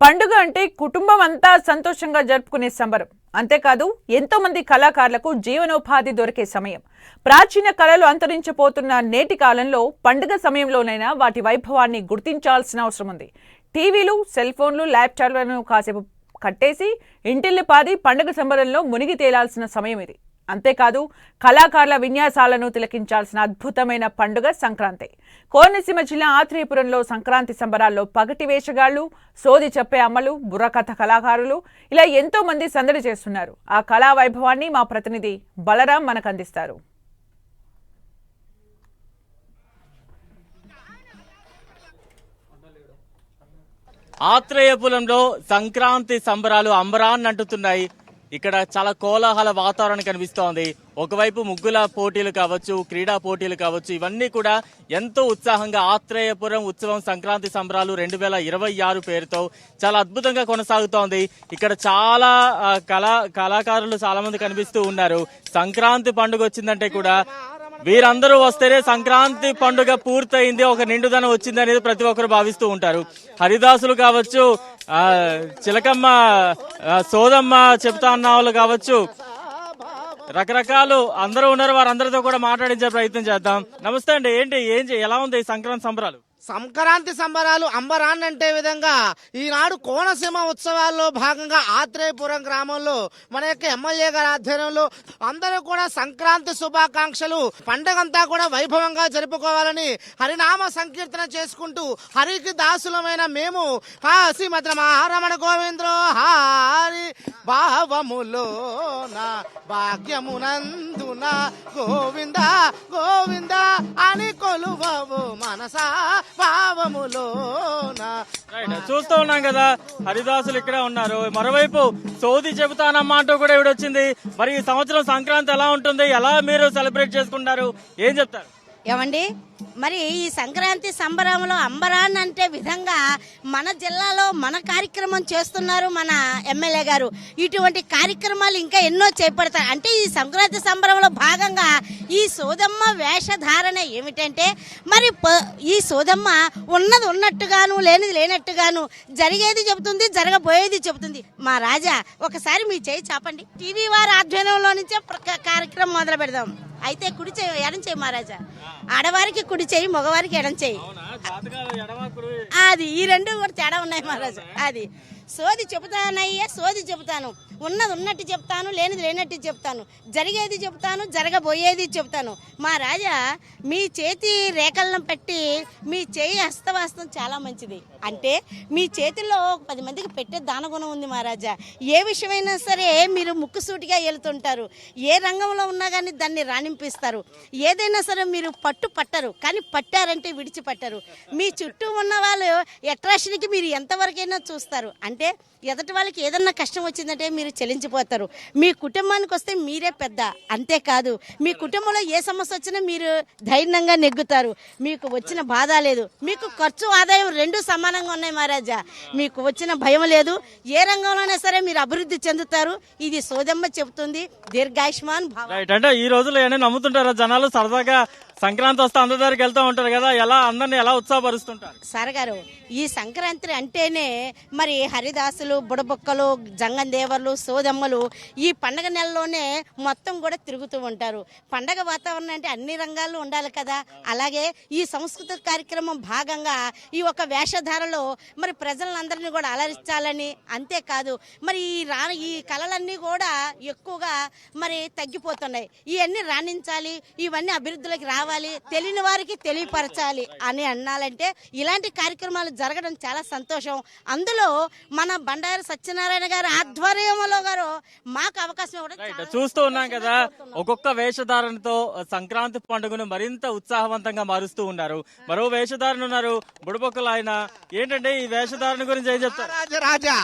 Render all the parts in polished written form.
పండుగ అంటే కుటుంబం అంతా సంతోషంగా జరుపుకునే సంబరం. అంతేకాదు ఎంతో మంది కళాకారులకు జీవనోపాధి దొరికే సమయం. ప్రాచీన కళలు అంతరించిపోతున్న నేటి కాలంలో పండుగ సమయంలోనైనా వాటి వైభవాన్ని గుర్తించాల్సిన అవసరం ఉంది. టీవీలు, సెల్ ఫోన్లు, ల్యాప్టాప్లను కాసేపు కట్టేసి ఇంటిల్లిపాది పండుగ సంబరంలో మునిగి తేలాల్సిన సమయం ఇది. అంతేకాదు కళాకారుల విన్యాసాలను తిలకించాల్సిన అద్భుతమైన పండుగ సంక్రాంతి. కోనసీమ జిల్లా ఆత్రేయపురంలో సంక్రాంతి సంబరాల్లో పగటి వేషగాళ్లు, సోది చెప్పే అమ్మలు, బుర్రకథ కళాకారులు ఇలా ఎంతో మంది సందడి చేస్తున్నారు. ఆ కళా వైభవాన్ని మా ప్రతినిధి బలరాం మనకు అందిస్తారు. ఆత్రేయపురంలో సంక్రాంతి సంబరాలు అంబరాన్ని అంటుతున్నాయి. ఇక్కడ చాలా కోలాహల వాతావరణం కనిపిస్తోంది. ఒకవైపు ముగ్గుల పోటీలు కావచ్చు, క్రీడా పోటీలు కావచ్చు, ఇవన్నీ కూడా ఎంతో ఉత్సాహంగా ఆత్రేయపురం ఉత్సవం సంక్రాంతి సంబరాలు 2026 పేరుతో చాలా అద్భుతంగా కొనసాగుతోంది. ఇక్కడ చాలా కళాకారులు చాలా మంది కనిపిస్తూ ఉన్నారు. సంక్రాంతి పండుగ వచ్చిందంటే కూడా వీరందరూ వస్తేనే సంక్రాంతి పండుగ పూర్తయింది, ఒక నిండుదనం వచ్చింది అనేది ప్రతి ఒక్కరు భావిస్తూ ఉంటారు. హరిదాసులు కావచ్చు, చిలకమ్మ, సోదమ్మ చెప్తా అన్న వాళ్ళు కావచ్చు, రకరకాలు అందరూ ఉన్నారు. వారందరితో కూడా మాట్లాడించే ప్రయత్నం చేద్దాం. నమస్తే అండి. ఎలా ఉంది ఈ సంక్రాంతి సంబరాలు? సంక్రాంతి సంబరాలు అంబరాన్ని అంటే విధంగా ఈనాడు కోనసీమ ఉత్సవాల్లో భాగంగా ఆత్రేయపురం గ్రామంలో మన యొక్క ఎమ్మెల్యే గారి ఆధ్వర్యంలో అందరూ కూడా సంక్రాంతి శుభాకాంక్షలు, పండగంతా కూడా వైభవంగా జరుపుకోవాలని హరినామ సంకీర్తన చేసుకుంటూ హరికి దాసులమైన మేము శ్రీమద్రమణ గోవింద్రో హారి భావములో నా భాగ్యమునందున గోవింద గోవింద అని కొలువవు మనసా చూస్తూ ఉన్నాం కదా, హరిదాసులు ఇక్కడే ఉన్నారు. మరోవైపు సోది చెబుతానమ్మా అంటూ కూడా ఇవిడ వచ్చింది. మరి ఈ సంవత్సరం సంక్రాంతి ఎలా ఉంటుంది, ఎలా మీరు సెలబ్రేట్ చేసుకుంటారు, ఏం చెప్తారు? ఏమండి, మరి ఈ సంక్రాంతి సంబరంలో అంబరాన్ని అంటే విధంగా మన జిల్లాలో మన కార్యక్రమం చేస్తున్నారు మన ఎమ్మెల్యే గారు. ఇటువంటి కార్యక్రమాలు ఇంకా ఎన్నో చేపడతారు. అంటే ఈ సంక్రాంతి సంబరంలో భాగంగా ఈ సోదమ్మ వేషధారణ ఏమిటంటే, మరి ఈ సోదమ్మ ఉన్నది ఉన్నట్టుగాను, లేనిది లేనట్టుగాను, జరిగేది చెబుతుంది, జరగబోయేది చెబుతుంది. మా రాజా ఒకసారి మీ చేయి చాపండి. టీవీ వారి ఆధ్వర్యంలో నుంచే కార్యక్రమం మొదలు పెడదాం. అయితే కుడి చేయి, ఎడం చేయి మహారాజా. ఆడవారికి కుడి చేయి, మగవారికి ఎడం చేయి. అది ఈ రెండు కూడా తేడా ఉన్నాయి మహారాజా. అది సోది చెబుతానయ్యా, సోది చెబుతాను, ఉన్నది ఉన్నట్టు చెప్తాను, లేనిది లేనట్టు చెప్తాను, జరిగేది చెప్తాను, జరగబోయేది చెప్తాను. మా రాజా మీ చేతి రేఖలను పెట్టి మీ చేయి హస్తవాస్తం చాలా మంచిది. అంటే మీ చేతిలో 10 మందికి పెట్టే దానగుణం ఉంది మహారాజా. ఏ విషయమైనా సరే మీరు ముక్కుసూటిగా వెళ్తుంటారు. ఏ రంగంలో ఉన్నా కానీ దాన్ని రాణింపిస్తారు. ఏదైనా సరే మీరు పట్టరు, కానీ పట్టారంటే విడిచిపట్టరు. మీ చుట్టూ ఉన్న వాళ్ళు అట్రాక్షన్కి మీరు ఎంతవరకైనా చూస్తారు. అంటే ఎదుటి వాళ్ళకి ఏదన్నా కష్టం వచ్చిందంటే మీరు చెల్లించిపోతారు. మీ కుటుంబానికి వస్తే మీరే పెద్ద. అంతేకాదు మీ కుటుంబంలో ఏ సమస్య వచ్చినా మీరు ధైర్యంగా నెగ్గుతారు. మీకు వచ్చిన బాధ లేదు. మీకు ఖర్చు ఆదాయం 2 సమానంగా ఉన్నాయి మహారాజా. మీకు వచ్చిన భయం లేదు. ఏ రంగంలోనే సరే మీరు అభివృద్ధి చెందుతారు. ఇది సోదమ్మ చెబుతుంది. దీర్ఘాయుష్మాన్ భావ. అంటే ఈ రోజుల్లో ఏమైనా నమ్ముతుంటారా జనాలు? సరదాగా సంక్రాంతి వస్తే అందరి దగ్గరికి వెళ్తూ ఉంటారు కదా, అందరినీ ఎలా ఉత్సాహపరుస్తుంటారు? సార్ గారు, ఈ సంక్రాంతి అంటేనే మరి హరిదాసులు, బుడబొక్కలు, జంగందేవర్లు, సోదమ్మలు ఈ పండగ నెలలోనే మొత్తం కూడా తిరుగుతూ ఉంటారు. పండగ వాతావరణం అంటే అన్ని రంగాల్లో ఉండాలి కదా. అలాగే ఈ సంస్కృతి కార్యక్రమం భాగంగా ఈ ఒక వేషధారలో మరి ప్రజలందరినీ కూడా అలరించాలని, అంతేకాదు మరి ఈ కళలన్నీ కూడా ఎక్కువగా మరి తగ్గిపోతున్నాయి. ఇవన్నీ రాణించాలి, ఇవన్నీ అభివృద్ధిలోకి రావాలి, తెలియని వారికి తెలియపరచాలి అని అన్నాలంటే ఇలాంటి కార్యక్రమాలు జరగడం చాలా సంతోషం. అందులో మన బండారు సత్యనారాయణ గారి ఆధ్వర్యంలో గారు మాకు అవకాశం ఇవ్వడం చూస్తూ ఉన్నాం కదా. ఒక్కొక్క వేషధారణతో సంక్రాంతి పండుగను మరింత ఉత్సాహవంతంగా మారుస్తూ ఉన్నారు. మరో వేషధారణ ఉన్నారు, బుడబొక్కలు. ఆయన ఏంటంటే ఈ వేషధారణ గురించి ఏం చెప్తారు? రాజా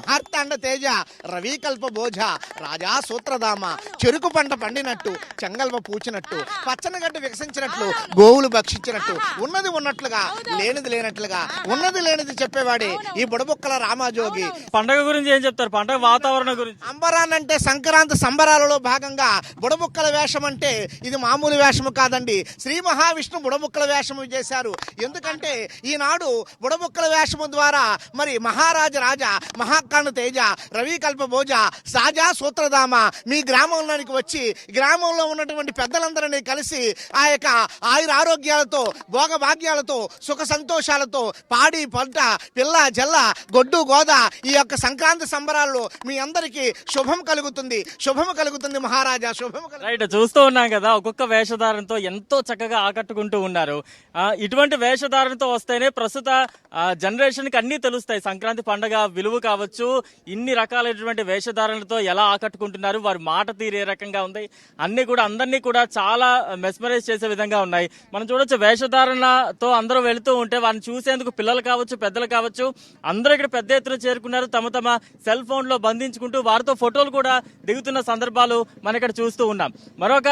మార్తాండ తేజ, రవికల్ప భోజ, రాజా సూత్రధామ, చెరుకు పంట పండినట్టు, చెంగల్వ పూచినట్టు, పచ్చని గడ్డి వికసించ భక్షించినట్లు గోవులు భక్షించినట్టు ఉన్నది ఉన్నట్లుగా లేనిది లేనట్లుగా ఉన్నది లేనిది చెప్పేవాడే ఈ బుడబుక్కల రామాజోగి. పండగ గురించి ఏం చెప్తారు? పండగ వాతావరణం గురించి. అంబరాన్ అంటే సంక్రాంతి సంబరాలలో భాగంగా బుడబుక్కల వేషం అంటే ఇది మామూలు వేషము కాదండి. శ్రీ మహావిష్ణు బుడబుక్కల వేషము చేశారు. ఎందుకంటే ఈనాడు బుడబుక్కల వేషము ద్వారా మరి రాజా మహాకాణ తేజ రవి కల్ప భోజ సాజా సూత్రధామ మీ గ్రామంలోనికి వచ్చి గ్రామంలో ఉన్నటువంటి పెద్దలందరినీ కలిసి ఆ యొక్క ఆయుర ఆరోగ్యాలతో భోగ భాగ్యాలతో సుఖ సంతోషాలతో పాడి పంట పిల్ల జల్ల గొడ్డు గోద ఈ యొక్క సంక్రాంతి సంబరాల్లో మీ అందరికీ శుభం కలుగుతుంది మహారాజా శుభం రైట్, చూస్తూ ఉన్నాం కదా ఒక్కొక్క వేషధారణతో ఎంతో చక్కగా ఆకట్టుకుంటూ ఉన్నారు. ఇటువంటి వేషధారణతో వస్తేనే ప్రస్తుత జనరేషన్ కి అన్ని తెలుస్తాయి. సంక్రాంతి పండుగ విలువ కావచ్చు, ఇన్ని రకాలైనటువంటి వేషధారణలతో ఎలా ఆకట్టుకుంటున్నారు, వారి మాట తీరు ఏ రకంగా ఉంది, అన్ని కూడా అందరినీ కూడా చాలా మెస్మరైజ్ చేసే విధంగా ఉన్నాయి. మనం చూడొచ్చు వేషధారణతో అందరూ వెళుతూ ఉంటే వారిని చూసేందుకు పిల్లలు కావచ్చు పెద్దలు కావచ్చు అందరూ ఇక్కడ పెద్ద ఎత్తున చేరుకున్నారు. తమ తమ సెల్ ఫోన్ లో బంధించుకుంటూ వారితో ఫోటోలు కూడా దిగుతున్న సందర్భాలు మనం ఇక్కడ చూస్తూ ఉన్నాం. మరొక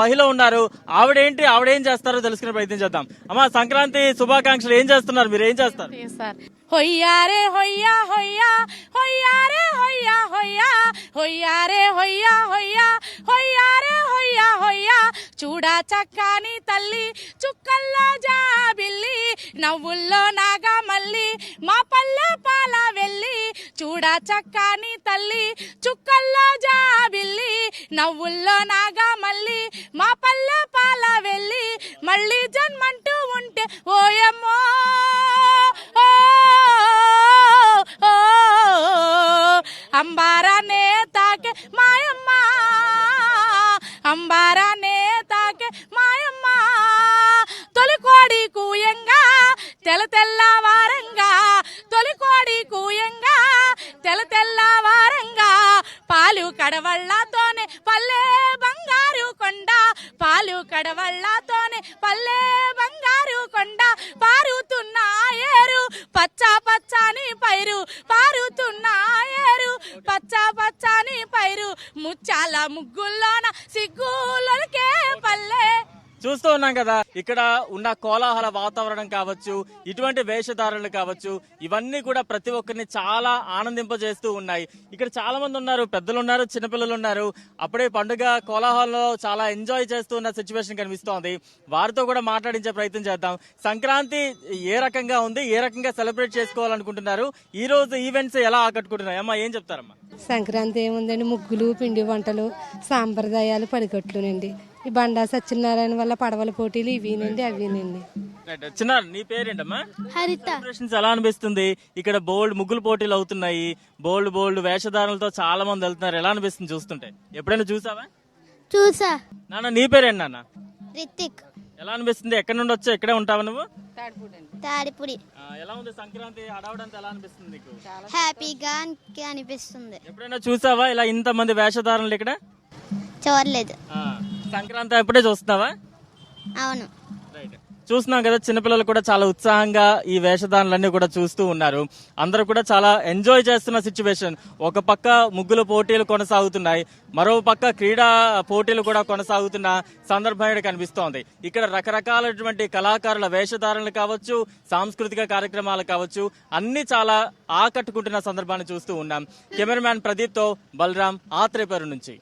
మహిళ ఉన్నారు, ఆవిడేం చేస్తారో తెలుసుకునే ప్రయత్నం చేద్దాం. అమ్మా, సంక్రాంతి శుభాకాంక్షలు. ఏం చేస్తున్నారు మీరు? ఏం చేస్తారు? హొయ్యా రే హొయ్యా హొయ్యా హొయ్యా రే హొయ్యా హొయ్యా హొయ్యా రే హొయ్యా హొయ్యా హొయ్యా రే హొయ్యా హొయ్యా చూడా చక్కని తల్లి చుక్కల్లో జాబిల్లి నవ్వుల్లో నాగా మల్లి మా పల్లె పాల వెళ్ళి చూడా చక్కని తల్లి చుక్కల్లో జాబిల్లి నవ్వుల్లో నాగా మల్లి మా పల్లె పాల వెళ్ళి మళ్ళీ జన్మంటూ ఉంటే ఓయమ్మో అంబారానే తాకే మాయమ్మ అంబారానే తాకే మాయమ్మ తొలికోడి కూయంగా తెల్లవారంగా తొలికోడి కూయంగా తెల్లవారంగా పాలు కడవళ్ళతోనే పల్లె బంగారు కొండ పాలు కడవళ్ళతోనే పల్లె బంగారు కొండ పారుతున్న ఏరు పచ్చ పచ్చని పైరు పారుతున్న ఏరు పచ్చ పచ్చని పైరు ముచ్చాల ముగ్గుల్లోన సిగ్గులకే పల్లె. చూస్తూ ఉన్నాం కదా ఇక్కడ ఉన్న కోలాహల వాతావరణం కావచ్చు, ఇటువంటి వేషధారణలు కావచ్చు, ఇవన్నీ కూడా ప్రతి ఒక్కరిని చాలా ఆనందింపజేస్తూ ఉన్నాయి. ఇక్కడ చాలా మంది ఉన్నారు, పెద్దలు ఉన్నారు, చిన్నపిల్లలు ఉన్నారు. అప్పుడే పండుగ కోలాహలంలో చాలా ఎంజాయ్ చేస్తూ ఉన్న సిచ్యువేషన్ కనిపిస్తోంది. వారితో కూడా మాట్లాడించే ప్రయత్నం చేద్దాం. సంక్రాంతి ఏ రకంగా ఉంది, ఏ రకంగా సెలబ్రేట్ చేసుకోవాలనుకుంటున్నారు, ఈ రోజు ఈవెంట్స్ ఎలా ఆకట్టుకుంటున్నాయి? అమ్మా, ఏం చెప్తారమ్మా? సంక్రాంతి ఏముందండి, ముగ్గులు పిండి వంటలు సాంప్రదాయాలు పడికట్లునండి. ఈ బండా సత్యనారాయణ వల్ల పడవల పోటీలు ఇవినండి అవినండి. చిన్న, నీ పేరేంటమ్మా? హరిత. సెలబ్రేషన్స్ ఎలా అనిపిస్తుంది? ఇక్కడ బోల్డ్ ముగ్గులు పోటీలు అవుతున్నాయి, బోల్డ్ వేషధారణలతో చాలా మంది వెళ్తున్నారు. ఎలా అనిపిస్తుంది చూస్తుంటే? ఎప్పుడైనా చూసావా? చూసా. నాన్న, నీ పేరేంటి నాన్న? రితిక్. ఎలా అనిపిస్తుంది? ఎక్కడి నుండి వచ్చా? ఇక్కడే ఉంటావా నువ్వు? తాడిపూడి. ఎలా ఉంది సంక్రాంతి హడావుడంతా? ఎలా అనిపిస్తుంది నీకు? హ్యాపీగా అనిపిస్తుంది. ఎప్పుడైనా చూసావా ఇలా ఇంత మంది వేషధారణలు ఇక్కడ? చూడలేదు. సంక్రాంతి ఎప్పుడే చూస్తున్నావా? అవును. చూస్తున్నాం కదా, చిన్నపిల్లలు కూడా చాలా ఉత్సాహంగా ఈ వేషధారణలన్నీ కూడా చూస్తూ ఉన్నారు. అందరూ కూడా చాలా ఎంజాయ్ చేస్తున్న సిచ్యువేషన్. ఒక పక్క ముగ్గుల పోటీలు కొనసాగుతున్నాయి, మరో పక్క క్రీడా పోటీలు కూడా కొనసాగుతున్న సందర్భం కనిపిస్తోంది. ఇక్కడ రకరకాలైనటువంటి కళాకారుల వేషధారణలు కావచ్చు, సాంస్కృతిక కార్యక్రమాలు కావచ్చు, అన్ని చాలా ఆకట్టుకుంటున్న సందర్భాన్ని చూస్తూ ఉన్నాం. కెమెరామ్యాన్ ప్రదీప్ తో బలరాం, ఆత్రేపేరు నుంచి.